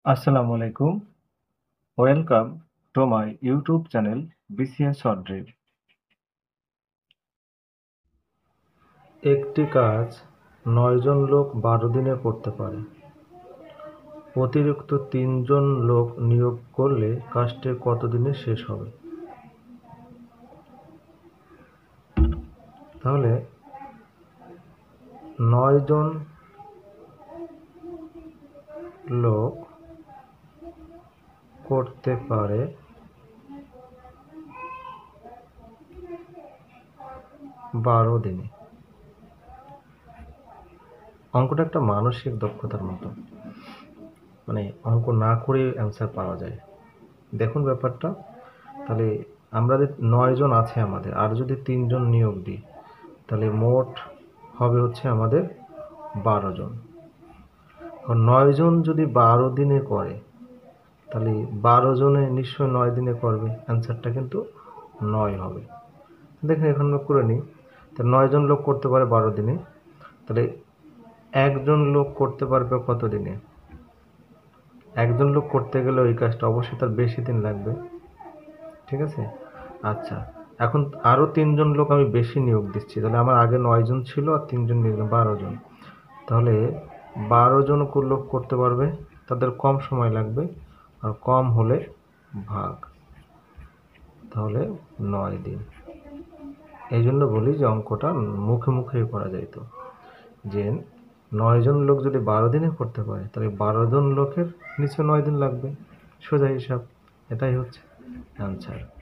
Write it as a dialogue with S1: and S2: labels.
S1: আসসালামু আলাইকুম। Welcome to my YouTube channel BCS short drill. একটি কাজ ৯ জন লোক ১২ দিনে করতে পারে। অতিরিক্ত ৩ জন লোক নিয়োগ করলে কাজটি কত দিনে শেষ হবে? তাহলে ৯ জন লোক করতে পারে ১২ দিনে। অঙ্কটা একটা মানসিক দক্ষতার মতো, মানে অঙ্ক না করে অ্যান্সার পাওয়া যায়। দেখুন ব্যাপারটা, তাহলে আমরা যে ৯ জন আছে আমাদের, আর যদি ৩ জন নিয়োগ দিই তাহলে মোট হবে হচ্ছে আমাদের ১২ জন। ৯ জন যদি ১২ দিনে করে তাহলে ১২ জনে নিশ্চয়ই ৯ দিনে করবে, অ্যান্সারটা কিন্তু ৯ হবে। দেখেন এখন করে নিই, তো ৯ জন লোক করতে পারে ১২ দিনে, তাহলে একজন লোক করতে পারবে কত দিনে? একজন লোক করতে গেলে ওই কাজটা অবশ্যই তার বেশি দিন লাগবে, ঠিক আছে? আচ্ছা, এখন আরও ৩ জন লোক আমি বেশি নিয়োগ দিচ্ছি, তাহলে আমার আগে ৯ জন ছিল আর ৩ জন নিয়োগ ১২ জন। তাহলে ১২ জন লোক করতে পারবে, তাদের কম সময় লাগবে, আর কম হলে ভাগ, তাহলে ৯ দিন। এই জন্য বলি যে অঙ্কটা মুখে মুখেই করা যাইত, যে ৯ জন লোক যদি ১২ দিনে করতে পারে তাহলে ১২ জন লোকের নিচে ৯ দিন লাগবে, সোজা হিসাব। এটাই হচ্ছে অ্যান্সার।